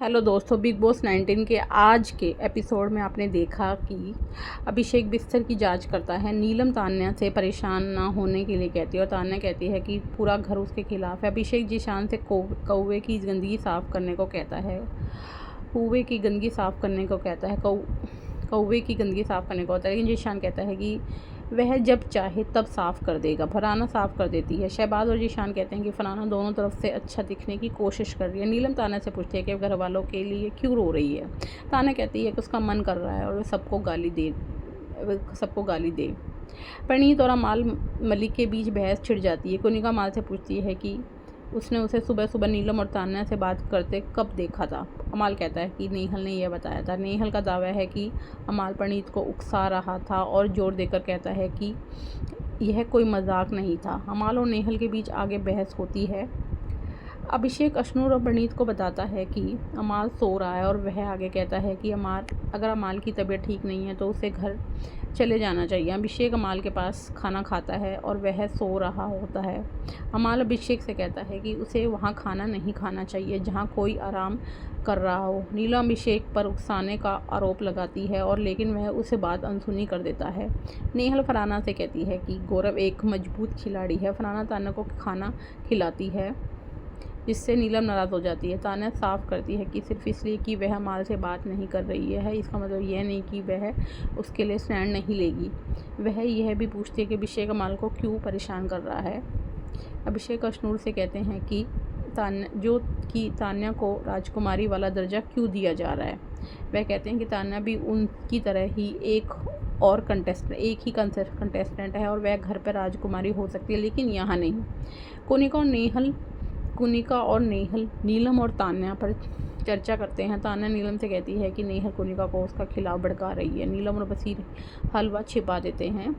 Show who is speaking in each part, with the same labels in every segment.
Speaker 1: Hello दोस्तों, big boss 19 के आज के एपिसोड में आपने देखा कि अभिषेक बिस्तर की जांच करता है। नीलम तान्या से परेशान ना होने के लिए कहती है और तान्या कहती है कि पूरा घर उसके खिलाफ है। अभिषेक जिशान से कौवे की गंदगी साफ़ करने को कहता है। कौवे की गंदगी साफ़ करने को कहता है कौवे की गंदगी साफ़ करने को होता है, लेकिन जिशान कहता है कि वह जब चाहे तब साफ़ कर देगा। फरहाना साफ़ कर देती है। शहबाज और जिशान कहते हैं कि फरहाना दोनों तरफ से अच्छा दिखने की कोशिश कर रही है। नीलम तान्या से पूछती है कि घर वालों के लिए क्यों रो रही है। तान्या कहती है कि उसका मन कर रहा है और वह सबको गाली दे। परनीत और अमाल मलिक के बीच बहस छिड़ जाती है। कुनिका अमाल से पूछती है कि उसने उसे सुबह सुबह नीलम और तान्या से बात करते कब देखा था। अमाल कहता है कि नेहल ने यह बताया था। नेहल का दावा है कि अमाल परनीत को उकसा रहा था और जोर देकर कहता है कि यह कोई मजाक नहीं था। अमाल और नेहल के बीच आगे बहस होती है। अभिषेक अशनूर और परनीत को बताता है कि अमाल सो रहा है और वह आगे कहता है कि अगर अमाल की तबीयत ठीक नहीं है तो उसे घर चले जाना चाहिए। अभिषेक अमाल के पास खाना खाता है और वह सो रहा होता है। अमाल अभिषेक से कहता है कि उसे वहाँ खाना नहीं खाना चाहिए जहाँ कोई आराम कर रहा हो। नीलम अभिषेक पर उकसाने का आरोप लगाती है और लेकिन वह उसे बात अनसुनी कर देता है। नेहल फरहाना से कहती है कि गौरव एक मजबूत खिलाड़ी है। फरहाना तान्या को खाना खिलाती है जिससे नीलम नाराज़ हो जाती है। तान्या साफ करती है कि सिर्फ इसलिए कि वह अमाल से बात नहीं कर रही है इसका मतलब यह नहीं कि वह उसके लिए स्टैंड नहीं लेगी। वह यह भी पूछती है कि अभिषेक अमाल को क्यों परेशान कर रहा है। अभिषेक अशनूर से कहते हैं कि तान्या को राजकुमारी वाला दर्जा क्यों दिया जा रहा है। वह कहते हैं कि तान्या भी उनकी तरह ही एक ही कंटेस्टेंट है और वह घर पर राजकुमारी हो सकती है लेकिन यहाँ नहीं। कुनिका और नेहल नीलम और तान्या पर चर्चा करते हैं। तान्या नीलम से कहती है कि नेहल कुनिका को उसका खिलाफ भड़का रही है। नीलम और बसीर हलवा छिपा देते हैं।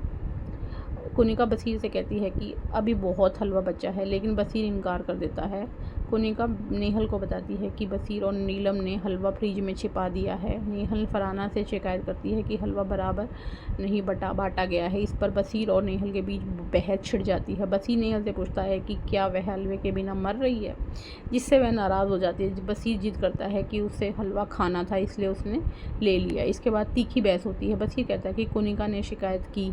Speaker 1: कुनिका बसीर से कहती है कि अभी बहुत हलवा बचा है लेकिन बसीर इनकार कर देता है। कुनिका नेहल को बताती है कि बसीर और नीलम ने हलवा फ्रिज में छिपा दिया है। नेहल फरहाना से शिकायत करती है कि हलवा बराबर नहीं बांटा गया है। इस पर बसीर और नेहल के बीच बहस छिड़ जाती है। बसीर नेहल से पूछता है कि क्या वह हलवे के बिना मर रही है, जिससे वह नाराज़ हो जाती है। बसीर जिद करता है कि उसे हलवा खाना था इसलिए उसने ले लिया। इसके बाद तीखी बहस होती है। बसीर कहता है कि कुनिका ने शिकायत की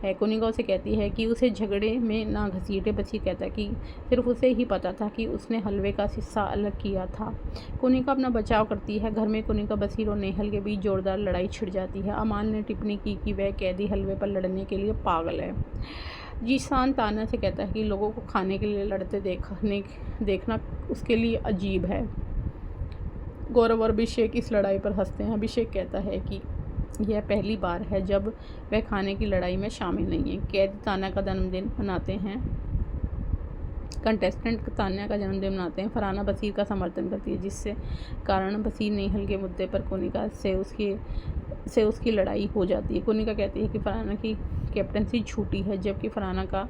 Speaker 1: है। कुनिका उसे कहती है कि उसे झगड़े में ना घसीटे। बसीर कहता है कि सिर्फ उसे ही पता था कि उसने हलवे का हिस्सा अलग किया था। कुनिका अपना बचाव करती है। घर में कुनिका, बसीर और नेहल के बीच जोरदार लड़ाई छिड़ जाती है। अमाल ने टिप्पणी की कि वह कैदी हलवे पर लड़ने के लिए पागल है। जिशान तान्या से कहता है कि लोगों को खाने के लिए लड़ते देखना उसके लिए अजीब है। गौरव और अभिषेक इस लड़ाई पर हंसते हैं। अभिषेक कहता है कि यह पहली बार है जब वह खाने की लड़ाई में शामिल नहीं है। कैदी तान्या का जन्मदिन मनाते हैं। कंटेस्टेंट तान्या का जन्मदिन मनाते हैं। फरहाना बसीर का समर्थन करती है जिससे कारण बसीर नेहल के मुद्दे पर कुनिका से उसकी लड़ाई हो जाती है। कुनिका कहती है कि फरहाना की कैप्टनसी झूठी है जबकि फरहाना का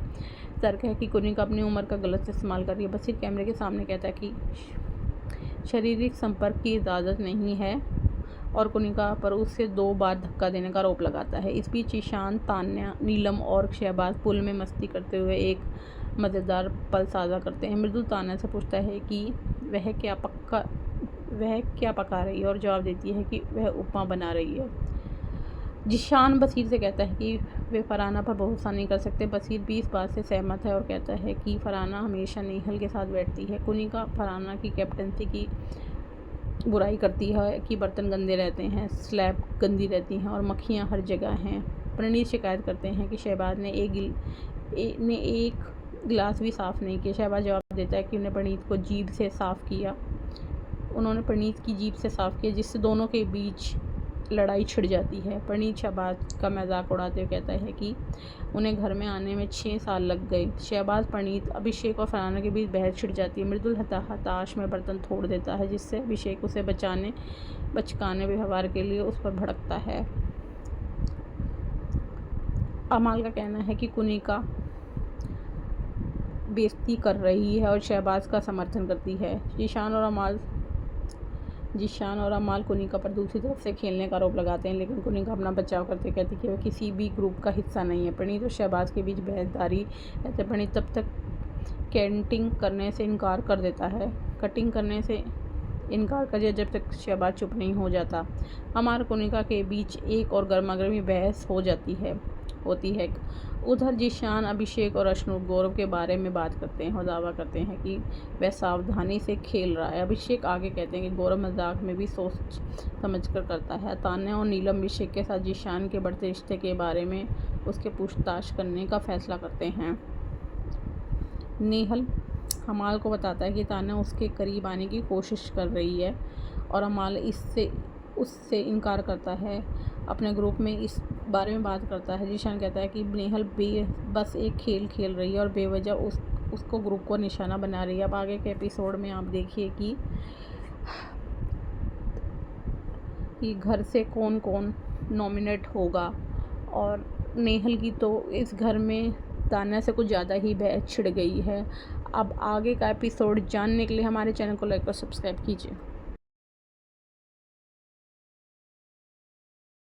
Speaker 1: तर्क है कि कुनिका अपनी उम्र का गलत इस्तेमाल कर रही है। बसीर कैमरे के सामने कहता है कि शारीरिक संपर्क की इजाज़त नहीं है और कुनिका पर उससे 2 बार धक्का देने का आरोप लगाता है। इस बीच ईशान, तान्या, नीलम और शहबाज पुल में मस्ती करते हुए एक मज़ेदार पल साझा करते हैं। मृदुल तान्या से पूछता है कि वह क्या पका रही है और जवाब देती है कि वह उपमा बना रही है। जिशान बसीर से कहता है कि वे फरहाना पर भरोसा नहीं कर सकते। बसीर भी इस बात से सहमत है और कहता है कि फरहाना हमेशा नेहल के साथ बैठती है। कुनिका फरहाना की कैप्टनसी की बुराई करती है कि बर्तन गंदे रहते हैं, स्लैब गंदी रहती हैं और मक्खियाँ हर जगह हैं। प्रणीत शिकायत करते हैं कि शहबाज ने एक गिलास भी साफ़ नहीं किया। शहबाज जवाब देता है कि उन्होंने प्रणीत की जीभ से साफ़ किया जिससे दोनों के बीच लड़ाई छिड़ जाती है। प्रणीत शहबाज का मजाक उड़ाते हुए कहता है कि उन्हें घर में आने में 6 साल लग गए। शहबाज, प्रणीत, अभिषेक और फरहाना के बीच बहस छिड़ जाती है। मृदुल हताश में बर्तन तोड़ देता है जिससे अभिषेक उसे बचकाने व्यवहार के लिए उस पर भड़कता है। अमाल का कहना है कि कुनिका बेइज्जती कर रही है और शहबाज का समर्थन करती है। जिशान और अमाल कुनिका पर दूसरी तरफ से खेलने का आरोप लगाते हैं लेकिन कुनिका अपना बचाव करते कहती है कि वह किसी भी ग्रुप का हिस्सा नहीं है। प्रणीत और शहबाज के बीच बहसदारी रहती है। प्रणीत तब तक कटिंग करने से इनकार कर दिया जब तक शहबाज चुप नहीं हो जाता। अमार कोनिका के बीच एक और गर्मागर्मी बहस होती है। उधर जीशान, अभिषेक और अशनू गौरव के बारे में बात करते हैं और दावा करते हैं कि वह सावधानी से खेल रहा है। अभिषेक आगे कहते हैं कि गौरव मजाक में भी सोच समझकर करता है। तान्या और नीलम अभिषेक के साथ जीशान के बढ़ते रिश्ते के बारे में उसके पूछताछ करने का फैसला करते हैं। नेहल अमाल को बताता है कि तान्या उसके करीब आने की कोशिश कर रही है और अमाल उससे इनकार करता है। अपने ग्रुप में इस बारे में बात करता है। जीशान कहता है कि नेहल बस एक खेल खेल रही है और बेवजह उसको ग्रुप को निशाना बना रही है। अब आगे के एपिसोड में आप देखिए कि घर से कौन कौन नॉमिनेट होगा। और नेहल की तो इस घर में तान्या से कुछ ज़्यादा ही बहस छिड़ गई है। अब आगे का एपिसोड जानने के लिए हमारे चैनल को लाइक और सब्सक्राइब कीजिए।